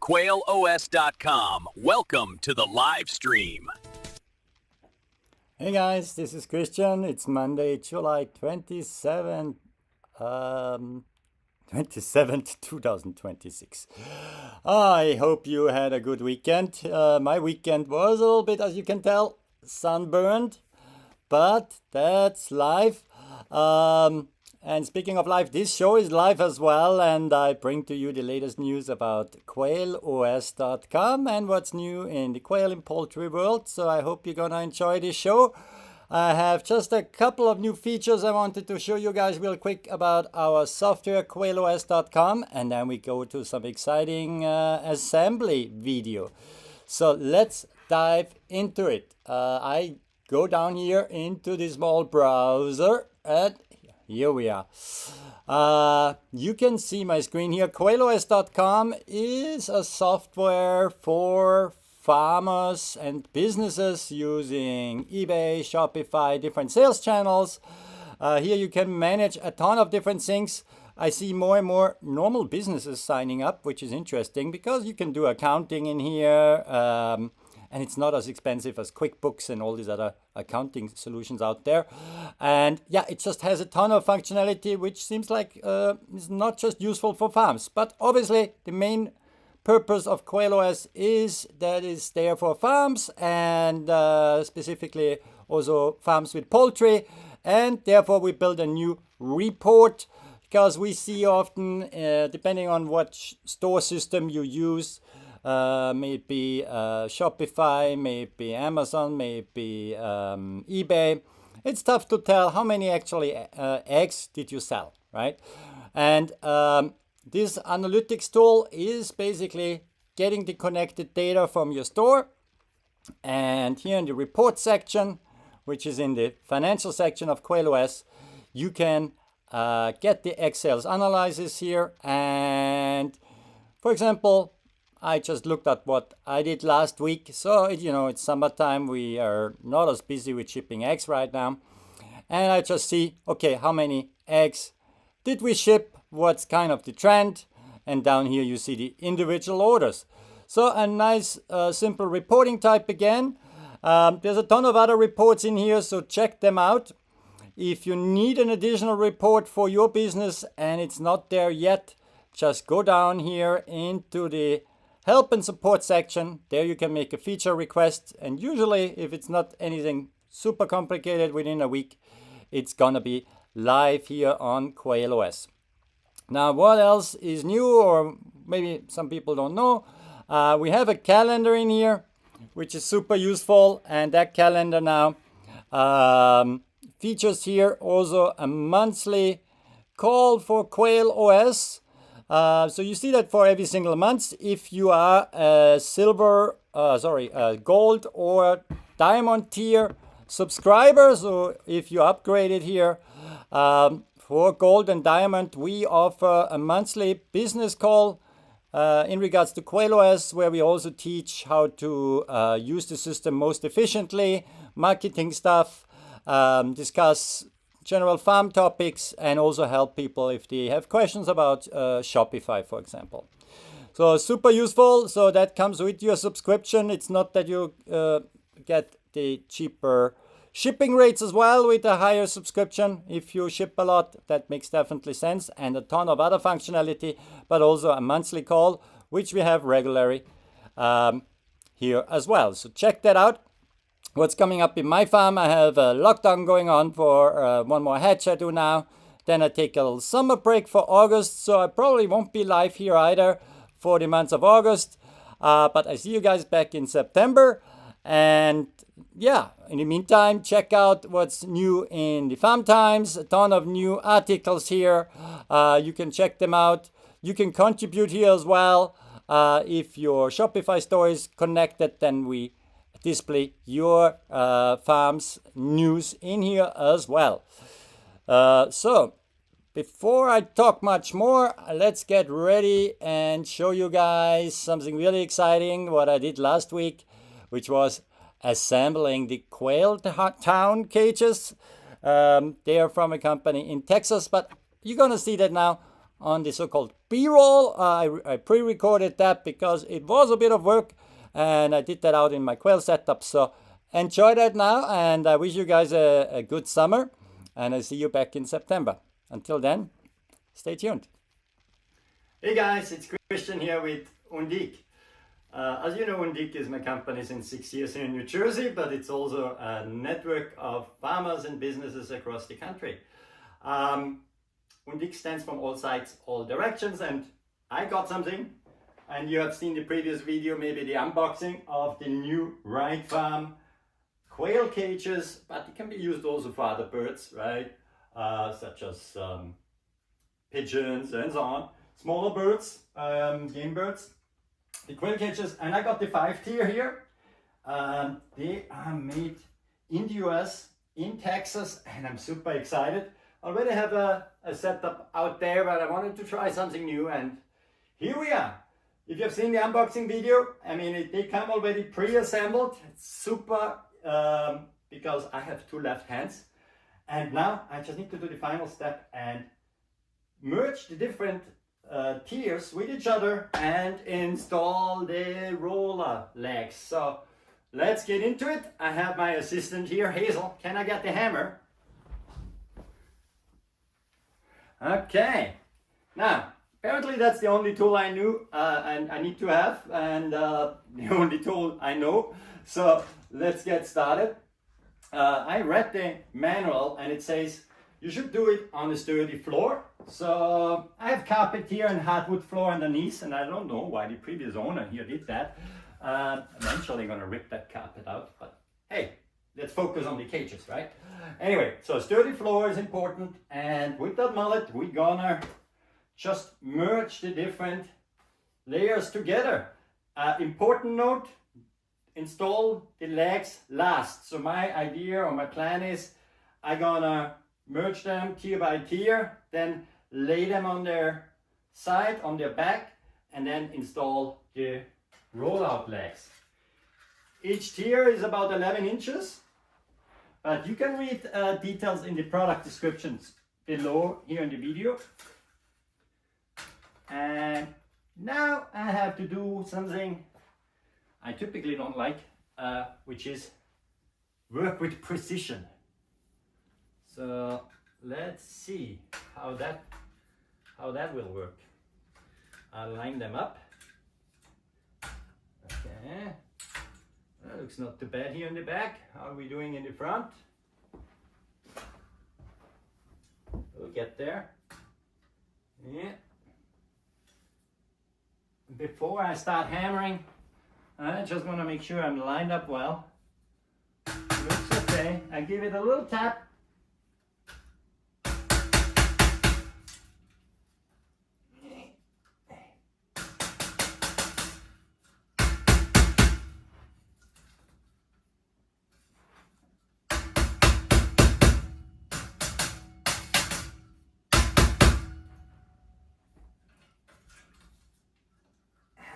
QuailOS.com. Welcome to the live stream. Hey guys, this is Christian. It's Monday, July 27th, 2026. I hope you had a good weekend. My weekend was a little bit, as you can tell, sunburned, but that's life. And speaking of life, this show is live as well, and I bring to you the latest news about QuailOS.com and what's new in the quail and poultry world. So I hope you're gonna enjoy this show. I have just a couple of new features I wanted to show you guys real quick about our software QuailOS.com, and then we go to some exciting assembly video. So let's dive into it. I go down here into the small browser and here we are. You can see my screen here. QuailOS.com is a software for farmers and businesses using eBay, Shopify, different sales channels. Here you can manage a ton of different things. I see more and more normal businesses signing up, which is interesting because you can do accounting in here. And it's not as expensive as QuickBooks and all these other accounting solutions out there. And yeah, it just has a ton of functionality, which seems like is not just useful for farms. But obviously, the main purpose of QuailOS is that it's there for farms and specifically also farms with poultry. And therefore, we build a new report because we see often, depending on what store system you use, may it be Shopify, may it be Amazon, may it be eBay. It's tough to tell how many actually eggs did you sell, right? And this analytics tool is basically getting the connected data from your store. And here in the report section, which is in the financial section of QuailOS, you can get the egg sales analysis here. And for example, I just looked at what I did last week. So, it's summertime. We are not as busy with shipping eggs right now. And I just see, okay, how many eggs did we ship? What's kind of the trend? And down here you see the individual orders. So a nice simple reporting type again. There's a ton of other reports in here, so check them out. If you need an additional report for your business and it's not there yet, just go down here into the help and support section. There you can make a feature request, and usually if it's not anything super complicated, within a week it's gonna be live here on QuailOS. Now what else is new, or maybe some people don't know, we have a calendar in here which is super useful, and that calendar now features here also a monthly call for QuailOS. So you see that for every single month, if you are a gold or diamond tier subscriber, so if you upgraded here for gold and diamond, we offer a monthly business call in regards to QuailOS, where we also teach how to use the system most efficiently, marketing stuff, discuss general farm topics, and also help people if they have questions about Shopify, for example. So super useful. So that comes with your subscription. It's not that you get the cheaper shipping rates as well with a higher subscription. If you ship a lot, that makes definitely sense, and a ton of other functionality, but also a monthly call, which we have regularly here as well. So check that out. What's coming up in my farm, I have a lockdown going on for one more hatch I do now. Then I take a little summer break for August, so I probably won't be live here either for the month of August. But I see you guys back in September. And yeah, in the meantime, check out what's new in the Farm Times. A ton of new articles here. You can check them out. You can contribute here as well. If your Shopify store is connected, then we display your farm's news in here as well. So before I talk much more, let's get ready and show you guys something really exciting, what I did last week, which was assembling the Quail Town cages. They are from a company in Texas, but you're gonna see that now on the so-called B-roll. I pre-recorded that because it was a bit of work, and I did that out in my Quail setup. So enjoy that now, and I wish you guys a good summer, and I see you back in September. Until then, stay tuned. Hey guys, it's Christian here with Undique. As you know, Undique is my company since 6 years here in New Jersey, but it's also a network of farmers and businesses across the country. Undique stands from all sides, all directions, and I got something, and you have seen the previous video, maybe the unboxing of the new Right Farm quail cages, but it can be used also for other birds, right? Such as pigeons and so on. Smaller birds, game birds. The quail cages, and I got the 5-tier here. They are made in the US, in Texas, and I'm super excited. I already have a setup out there, but I wanted to try something new, and here we are. If you've seen the unboxing video, I mean, they come already pre-assembled. It's super, because I have 2 left hands. And now I just need to do the final step and merge the different tiers with each other and install the roller legs. So let's get into it. I have my assistant here, Hazel. Can I get the hammer? Okay. Now, apparently that's the only tool I knew and I need to have, and the only tool I know. So let's get started. I read the manual and it says you should do it on a sturdy floor. So I have carpet here and hardwood floor underneath, and I don't know why the previous owner here did that. Eventually gonna rip that carpet out, but hey, let's focus on the cages, right? Anyway, so sturdy floor is important, and with that mallet, we're gonna just merge the different layers together. Important note, install the legs last. So my idea or my plan is I'm gonna merge them tier by tier, then lay them on their side, on their back, and then install the rollout legs. Each tier is about 11 inches, but you can read details in the product descriptions below here in the video. And now I have to do something I typically don't like, which is work with precision. So let's see how that will work. I'll line them up. Okay, that looks not too bad here in the back. How are we doing in the front? We'll get there. Yeah. Before I start hammering, I just want to make sure I'm lined up well. Looks okay. I give it a little tap.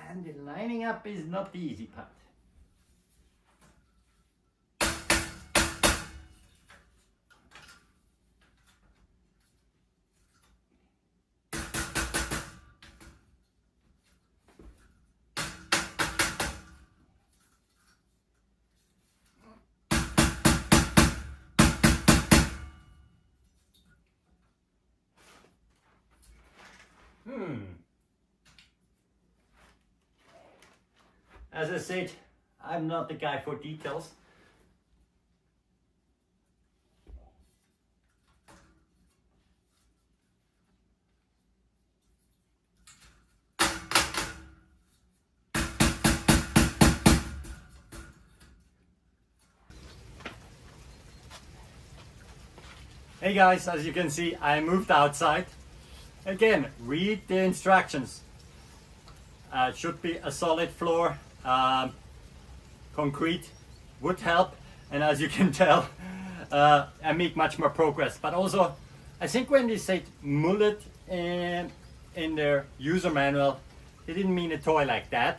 And the lining up is not the easy part. As I said, I'm not the guy for details. Hey guys, as you can see, I moved outside. Again, read the instructions. It should be a solid floor. Concrete would help, and as you can tell, I make much more progress. But also, I think when they said mullet in their user manual, they didn't mean a toy like that.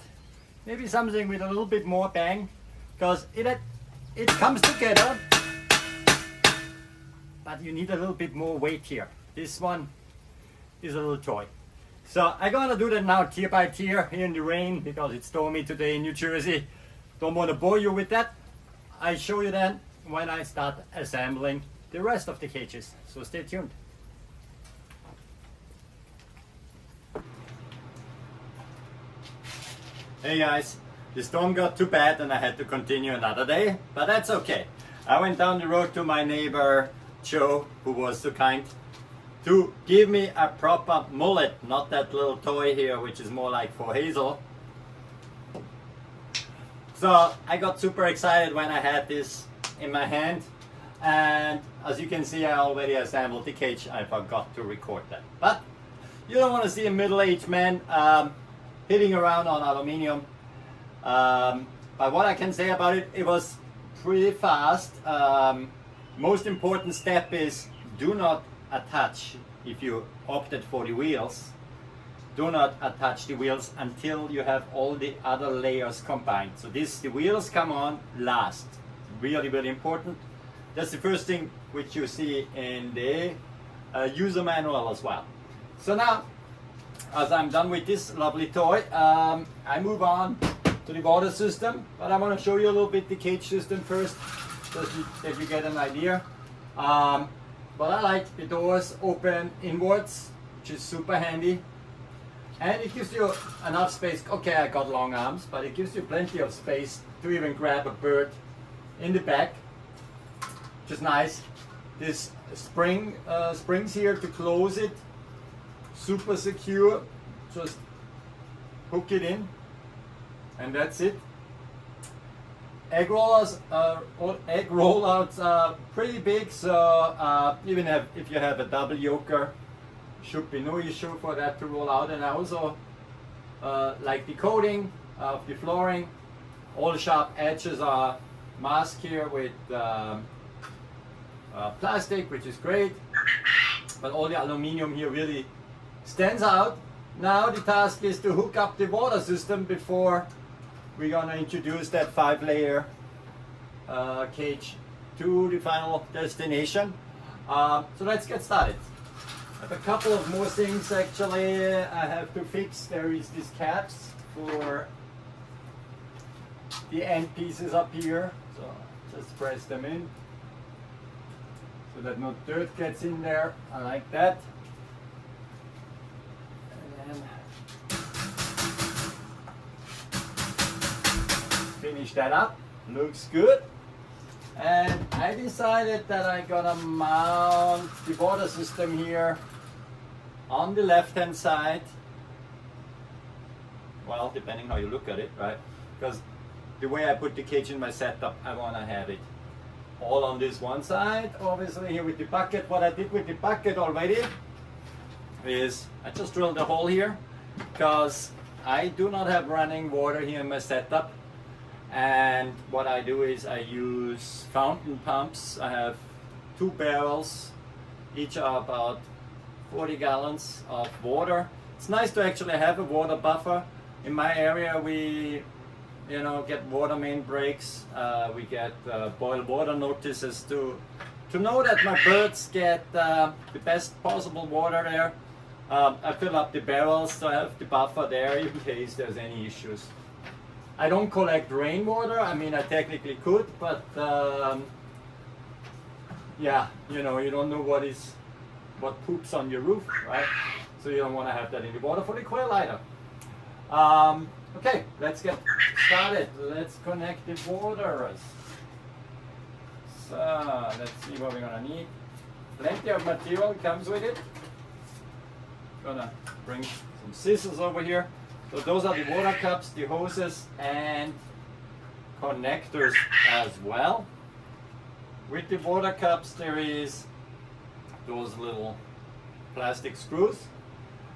Maybe something with a little bit more bang, because it comes together, but you need a little bit more weight here. This one is a little toy. So I'm gonna do that now tier by tier here in the rain because it's stormy today in New Jersey. Don't want to bore you with that. I show you then when I start assembling the rest of the cages. So stay tuned. Hey guys, the storm got too bad and I had to continue another day, but that's okay. I went down the road to my neighbor Joe, who was so kind to give me a proper mullet, not that little toy here which is more like for Hazel. So I got super excited when I had this in my hand, and as you can see I already assembled the cage. I forgot to record that, but you don't want to see a middle-aged man hitting around on aluminium. But what I can say about it, it was pretty fast. Most important step is do not attach, if you opted for the wheels, do not attach the wheels until you have all the other layers combined. So the wheels come on last. Really, really important. That's the first thing which you see in the user manual as well. So now, as I'm done with this lovely toy, I move on to the water system, but I want to show you a little bit the cage system first, so that you get an idea. But I like the doors open inwards, which is super handy, and it gives you enough space. Okay, I got long arms, but it gives you plenty of space to even grab a bird in the back, which is nice. This springs here to close it, super secure. Just hook it in, and that's it. Egg rollouts are pretty big, so even if you have a double yoker, should be no issue for that to roll out. And I also like the coating of the flooring. All sharp edges are masked here with plastic, which is great, but all the aluminum here really stands out. Now the task is to hook up the water system before we're gonna introduce that 5-layer cage to the final destination. So let's get started. I have a couple of more things actually I have to fix. There is these caps for the end pieces up here. So just press them in so that no dirt gets in there. I like that. And then finish that up, looks good. And I decided that I'm gonna mount the water system here on the left hand side. Well, depending how you look at it, right? Because the way I put the cage in my setup, I wanna have it all on this one side. Obviously here with the bucket, what I did with the bucket already is I just drilled a hole here because I do not have running water here in my setup. And what I do is I use fountain pumps. I have 2 barrels, each are about 40 gallons of water. It's nice to actually have a water buffer. In my area we get water main breaks, we get boil water notices to know that my birds get the best possible water there. I fill up the barrels so I have the buffer there in case there's any issues. I don't collect rainwater. I mean, I technically could, but yeah, you don't know what poops on your roof, right? So you don't want to have that in the water for the quail either. Okay, let's get started. Let's connect the waters. So let's see what we're gonna need. Plenty of material comes with it. Gonna bring some scissors over here. So those are the water cups, the hoses, and connectors as well. With the water cups there is those little plastic screws,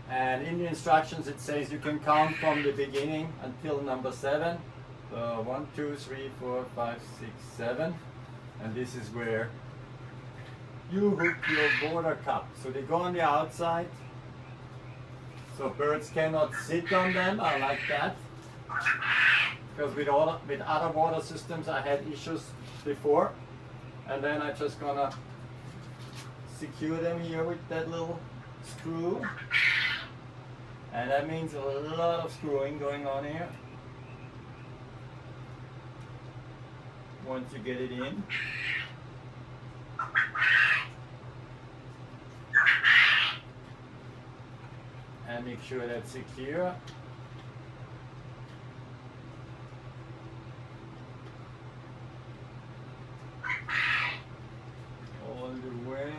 and in the instructions it says you can count from the beginning until number 7. So 1, 2, 3, 4, 5, 6, 7, and this is where you hook your water cup. So they go on the outside. So birds cannot sit on them. I like that, because with other water systems I had issues before. And then I'm just gonna secure them here with that little screw. And that means a lot of screwing going on here. Once you get it in. And make sure that's secure. All the way.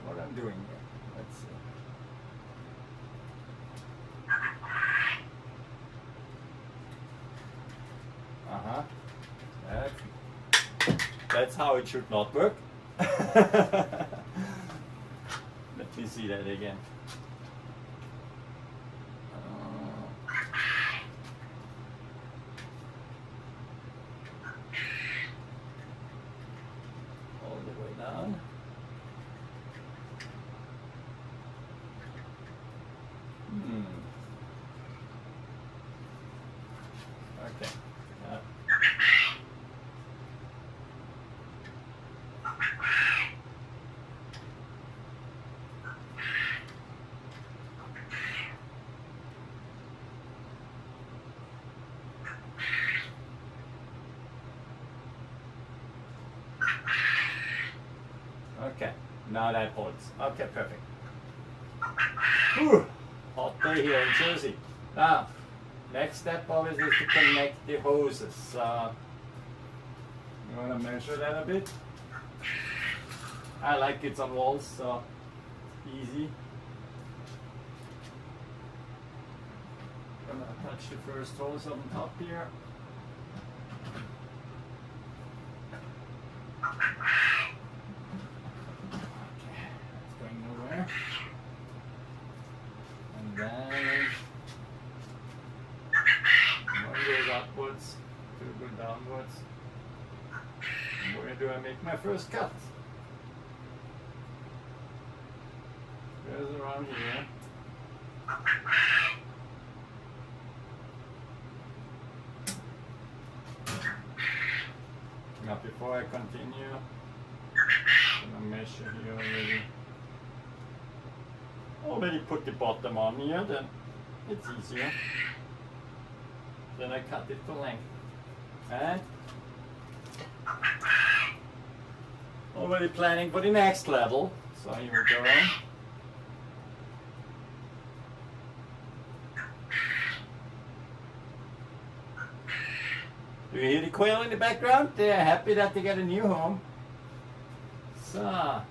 What I'm doing here. Let's see. That's how it should not work. Let me see that again. All the way down. Okay. Okay, now that holds. Okay, perfect. Whew. Hot day here in Jersey. Now, next step obviously is to connect the hoses. You want to measure that a bit? I like it's on walls, so easy. Gonna touch the first hose on top here. And then one goes upwards, two go downwards. And where do I make my first cut? Goes around here. Now before I continue, I'm gonna measure here already. Already put the bottom on here, then it's easier. Then I cut it to length. And already planning for the next level. So here we go. Do you hear the quail in the background? They're happy that they get a new home. So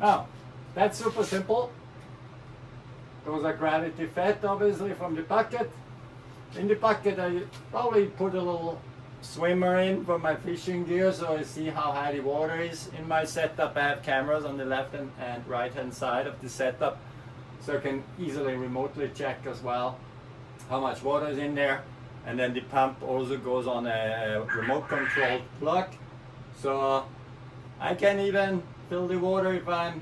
now, that's super simple. Those are gravity fed, obviously, from the bucket. In the bucket, I probably put a little swimmer in for my fishing gear, so I see how high the water is. In my setup, I have cameras on the left and right hand side of the setup, so I can easily remotely check as well how much water is in there. And then the pump also goes on a remote controlled plug, so I can even fill the water if I'm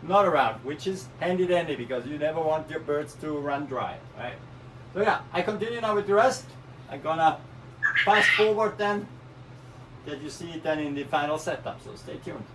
not around, which is handy dandy because you never want your birds to run dry, right? So yeah, I continue now with the rest. I'm gonna fast forward then, that you see it then in the final setup, so stay tuned.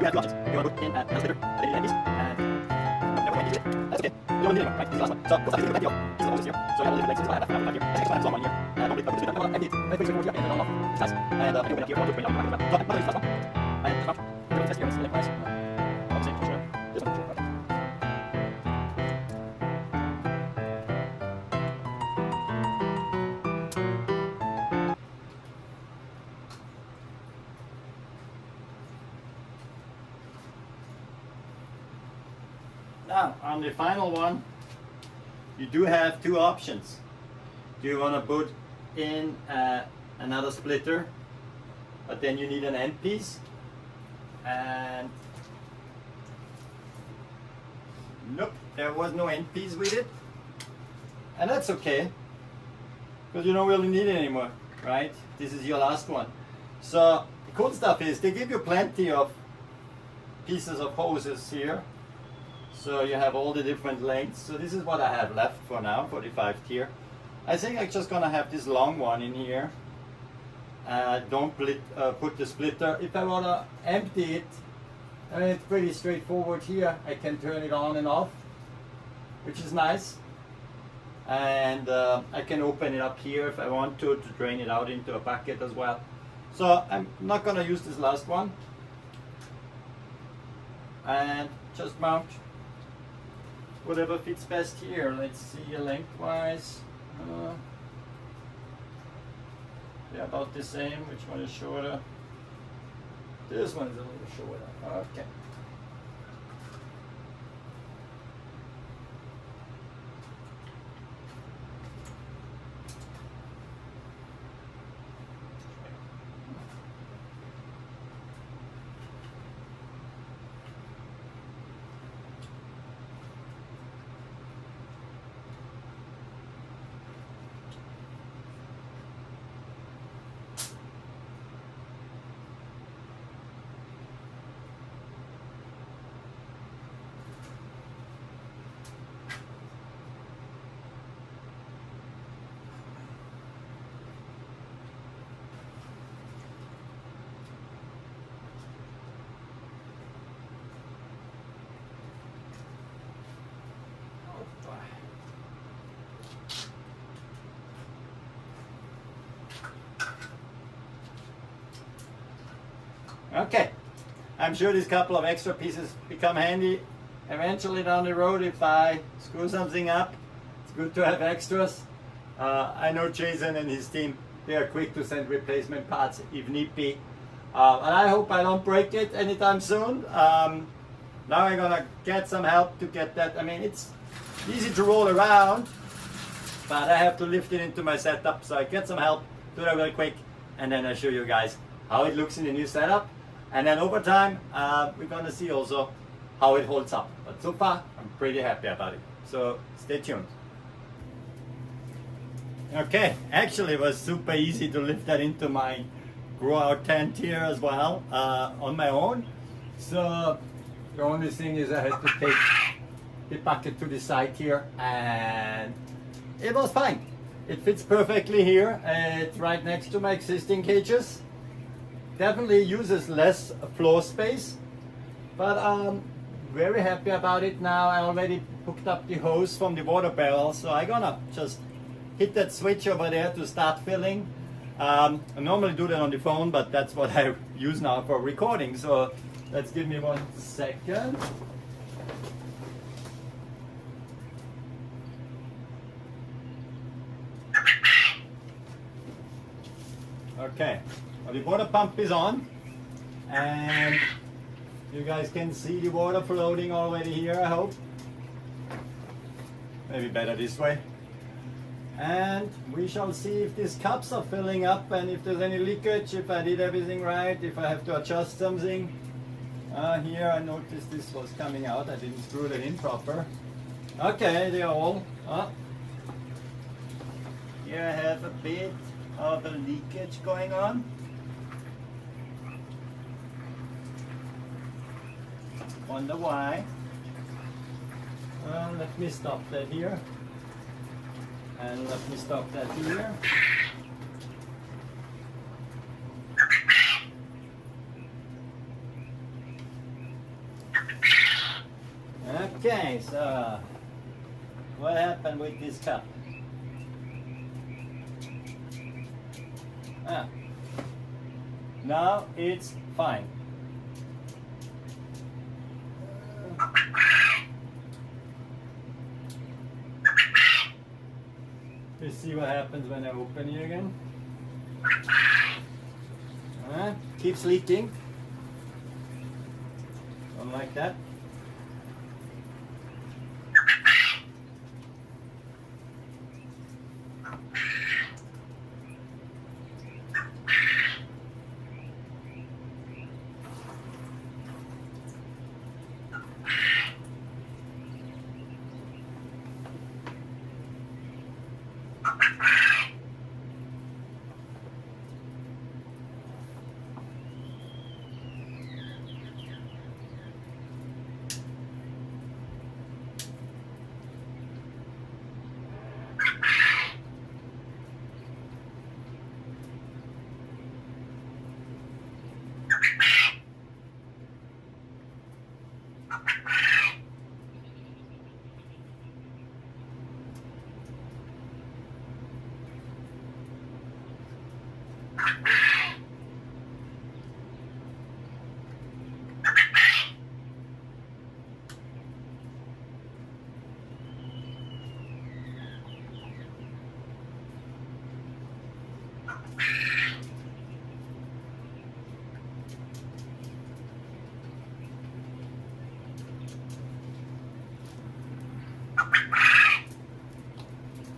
you have two options. You want to put in another splitter, and then you need and never mind, use it. That's okay. You don't need it anymore, right? This is the last one. So what's that? This is a deal. This is the hoses here. So you have all the different lengths. This is what I have. I have here. I think I have some on here. Don't leave the splitter. Empty it. And put it forward here, and then on off. It's nice. And I open it up here. One, two, three, so I'm not going to use the last one. And this one. We're going to test here. It's lengthwise. Obviously, for sure. This one, for sure. Okay. Now, on the final one, you do have two options. Do you want to put in another splitter, but then you need an end piece? And nope, there was no end piece with it. And that's okay, because you don't really need it anymore, right? This is your last one. So the cool stuff is they give you plenty of pieces of hoses here. So you have all the different lengths. So this is what I have left for now, 45 tier. I think I'm just gonna have this long one in here. Don't put the splitter. If I wanna empty it, I mean, it's pretty straightforward here. I can turn it on and off, which is nice. And I can open it up here if I want to drain it out into a bucket as well. So I'm not gonna use this last one. And just mount whatever fits best here. Let's see lengthwise. They're about the same. Which one is shorter? This one is a little shorter. Okay. Okay, I'm sure these couple of extra pieces become handy eventually down the road if I screw something up. It's good to have extras. I know Jason and his team, they are quick to send replacement parts if need be. And I hope I don't break it anytime soon. Now I'm gonna get some help to get that. I mean, it's easy to roll around, but I have to lift it into my setup. So I get some help, do that real quick, and then I show you guys how it looks in the new setup. And then over time, we're gonna see also how it holds up. But so far, I'm pretty happy about it. So stay tuned. Okay, actually it was super easy to lift that into my grow out tent here as well, on my own. So the only thing is I had to take the bucket to the side here, and it was fine. It fits perfectly here. It's right next to my existing cages. Definitely uses less floor space, but I'm very happy about it now. I already hooked up the hose from the water barrel, so I'm gonna just hit that switch over there to start filling. I normally do that on the phone, but that's what I use now for recording. So let's give me 1 second. Okay, well, the water pump is on, and you guys can see the water floating already here, I hope. Maybe better this way. And we shall see if these cups are filling up and if there's any leakage, if I did everything right, if I have to adjust something. Here I noticed this was coming out, I didn't screw that in proper. Okay, they're all. Here I have a bit of a leakage going on. Wonder why. Let me stop that here. And let me stop that here. Okay, so what happened with this cup? Ah, now it's fine. Let's see what happens when I open it again. Keeps leaking. Don't like that.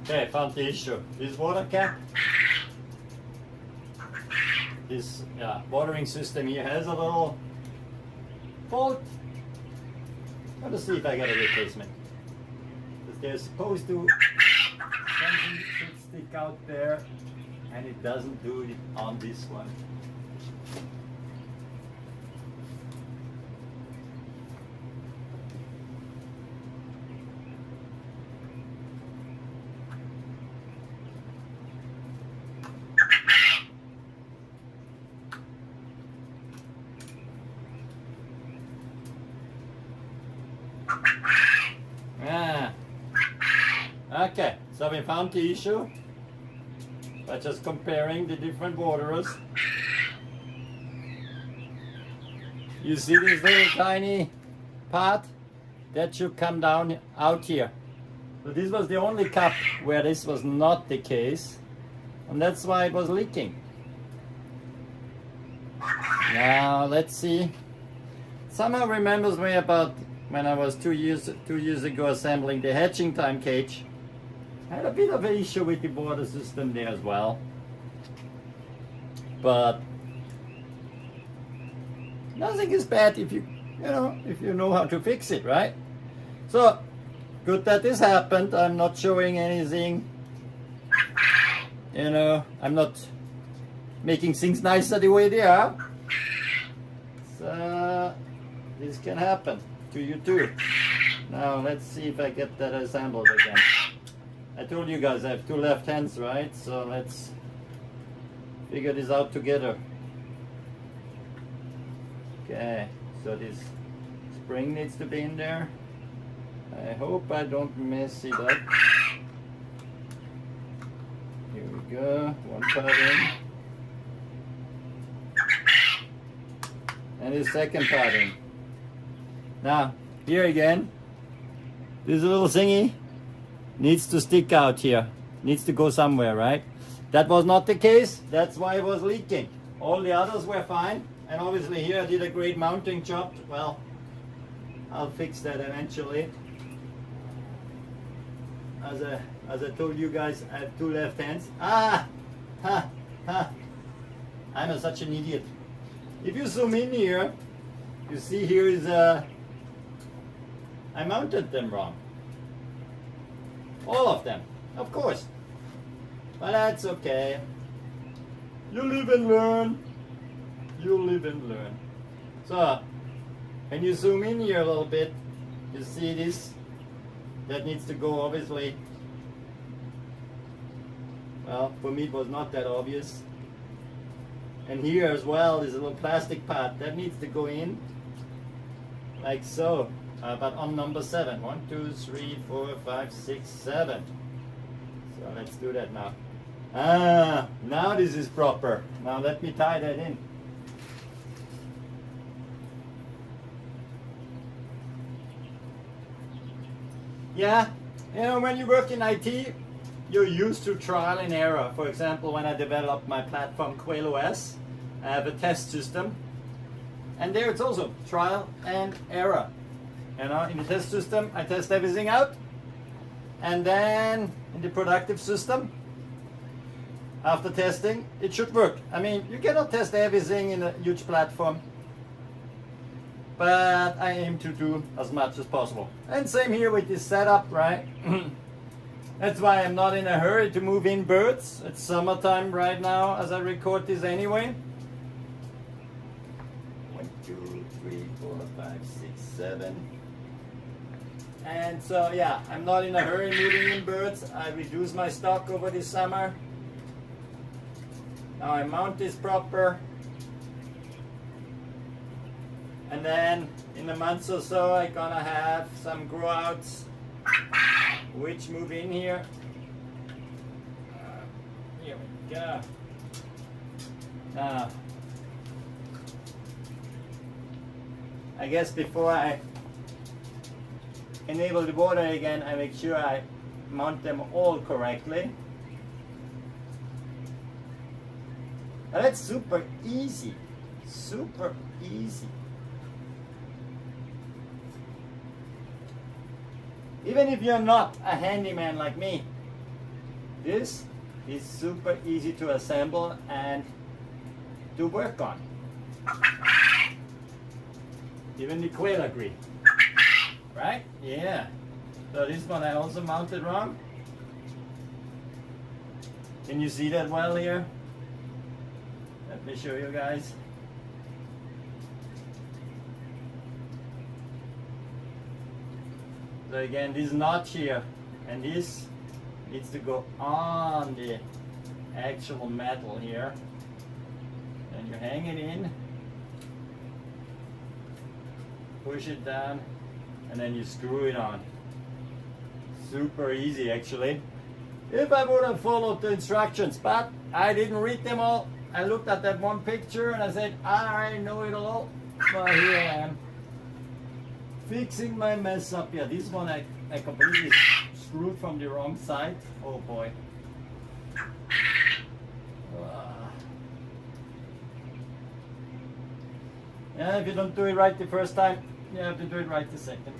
Okay, found the issue. This water cap, this watering system here has a little fault. Let's see if I get a replacement. Because they're supposed to, something should stick out there, and it doesn't do it on this one. Okay, so we found the issue by just comparing the different waterers. You see this little tiny part? That should come down out here. So this was the only cup where this was not the case, and that's why it was leaking. Now let's see. Somehow remembers me about when I was two years ago assembling the hatching time cage. I had a bit of an issue with the water system there as well, but nothing is bad if you know how to fix it, right? So good that this happened. I'm not showing anything, I'm not making things nicer the way they are. So this can happen to you too. Now let's see if I get that assembled again. I told you guys I have two left hands, right? So let's figure this out together. Okay, so this spring needs to be in there. I hope I don't mess it up. Here we go, one part in. And the second part in. Now, here again, this little thingy needs to stick out here, needs to go somewhere, right? That was not the case, that's why it was leaking. All the others were fine, and obviously here I did a great mounting job. Well, I'll fix that eventually. As I told you guys, I have two left hands. I'm such an idiot. If you zoom in here, you see here is I mounted them wrong. All of them, of course. But that's okay. You live and learn. You live and learn. So, when you zoom in here a little bit, you see this. That needs to go, obviously. Well, for me it was not that obvious. And here as well is a little plastic part. That needs to go in, like so. but on number 7. 1, 2, 3, 4, 5, 6, 7. So let's do that now. Now this is proper. Now let me tie that in. Yeah, you know, when you work in IT, you're used to trial and error. For example, when I developed my platform QuailOS, I have a test system, and there it's also trial and error. You know, in the test system, I test everything out, and then in the productive system, after testing, it should work. I mean, you cannot test everything in a huge platform, but I aim to do as much as possible. And same here with this setup, right? That's why I'm not in a hurry to move in birds. It's summertime right now as I record this anyway. 1, 2, 3, 4, 5, 6, 7. And so yeah, I'm not in a hurry moving in birds. I reduced my stock over this summer. Now I mount this proper. And then in a month or so I'm gonna have some grow outs which move in here. Here we go. Now, I guess before I enable the water again, I make sure I mount them all correctly. And that's super easy. Super easy. Even if you're not a handyman like me, this is super easy to assemble and to work on. Even the quail agree. Right? Yeah. So this one I also mounted wrong. Can you see that well here? Let me show you guys. So again, this notch here, and this needs to go on the actual metal here. And you hang it in, push it down, and then you screw it on. Super easy actually. If I would have followed the instructions, but I didn't read them all. I looked at that one picture and I said, I know it all. But here I am, fixing my mess up. Yeah, this one I completely screwed from the wrong side. Oh boy. Yeah, if you don't do it right the first time, you have to do it right the second.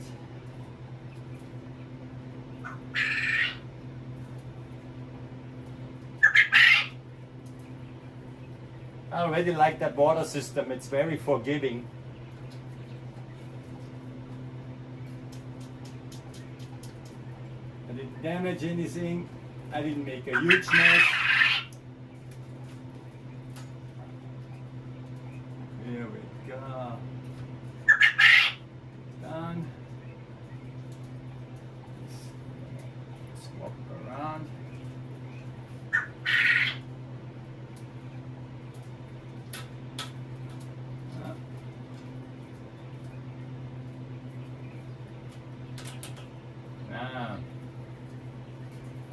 I already like that water system. It's very forgiving. I didn't damage anything. I didn't make a huge mess. Here we go. Done. Swap around.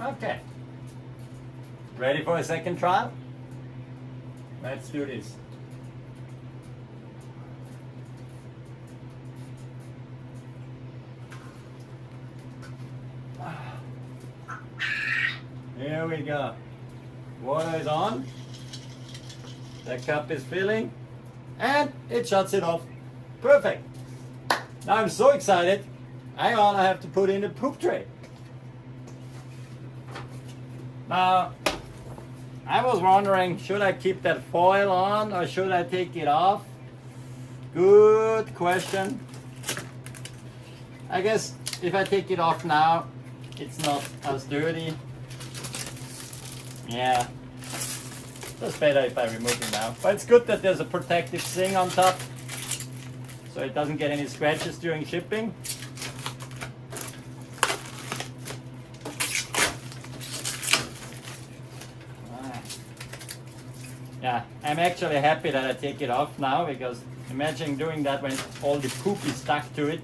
Okay. Ready for a second trial? Let's do this. Here we go. Water is on. The cup is filling. And it shuts it off. Perfect. Now I'm so excited. Hang on, I have to put in the poop tray. Now, I was wondering, should I keep that foil on or should I take it off? Good question. I guess if I take it off now, it's not as dirty. Yeah, that's better if I remove it now. But it's good that there's a protective thing on top, so it doesn't get any scratches during shipping. Yeah, I'm actually happy that I take it off now, because imagine doing that when all the poop is stuck to it.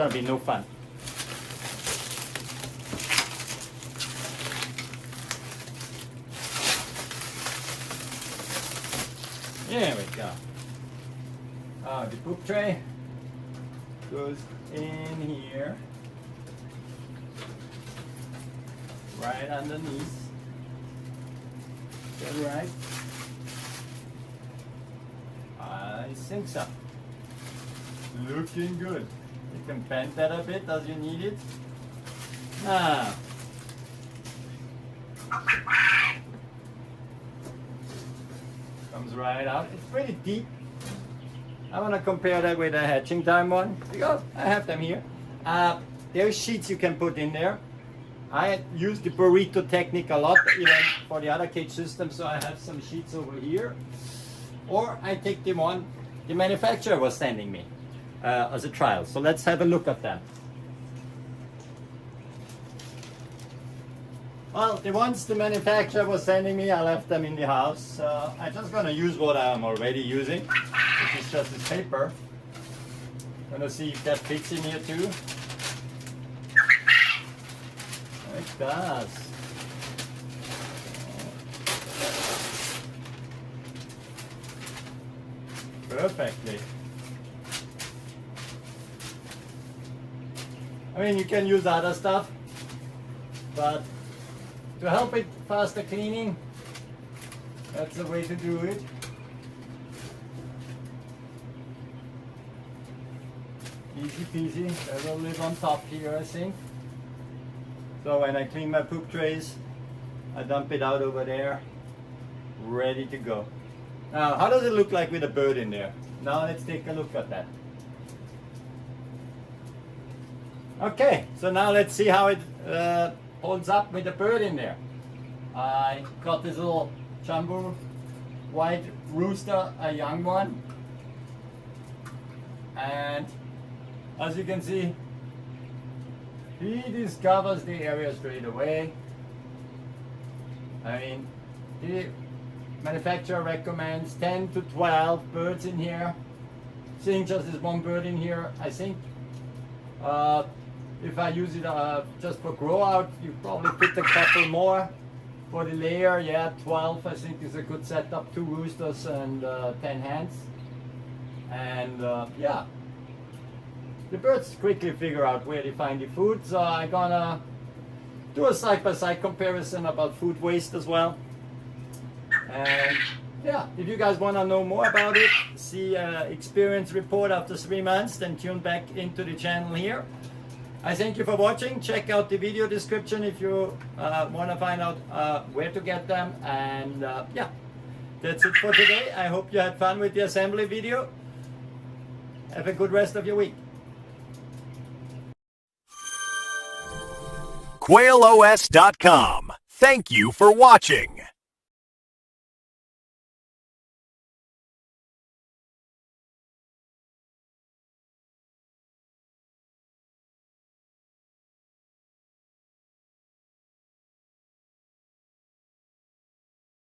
gonna be no fun. There we go. The poop tray goes in here, right underneath. Is that right? I think so. Looking good. You can bend that a bit as you need it. Now, comes right out. It's pretty deep. I want to compare that with a hatching time one because I have them here. There's sheets you can put in there. I use the burrito technique a lot, even for the other cage system, so I have some sheets over here. Or I take the one the manufacturer was sending me as a trial. So let's have a look at them. Well, the ones the manufacturer was sending me, I left them in the house. I'm just gonna use what I'm already using, which is just this paper. Gonna see if that fits in here too. It does. Perfectly. I mean, you can use other stuff, but to help it faster cleaning, that's the way to do it. Easy peasy. There's a lid on top here, I think. So when I clean my poop trays, I dump it out over there, ready to go. Now, how does it look like with a bird in there? Now let's take a look at that. Okay, so now let's see how it holds up with the bird in there. I got this little jumbo white rooster, a young one. And as you can see, he discovers the area straight away. I mean, the manufacturer recommends 10 to 12 birds in here. Seeing just this one bird in here, I think if I use it just for grow out, you probably fit a couple more. For the layer, yeah, 12 I think is a good setup. 2 roosters and 10 hens. And yeah, the birds quickly figure out where they find the food. So I'm gonna do a side-by-side comparison about food waste as well. And yeah, if you guys want to know more about it, see experience report after 3 months, then tune back into the channel here. I thank you for watching. Check out the video description if you want to find out where to get them. And yeah, that's it for today. I hope you had fun with the assembly video. Have a good rest of your week. QuailOS.com. Thank you for watching.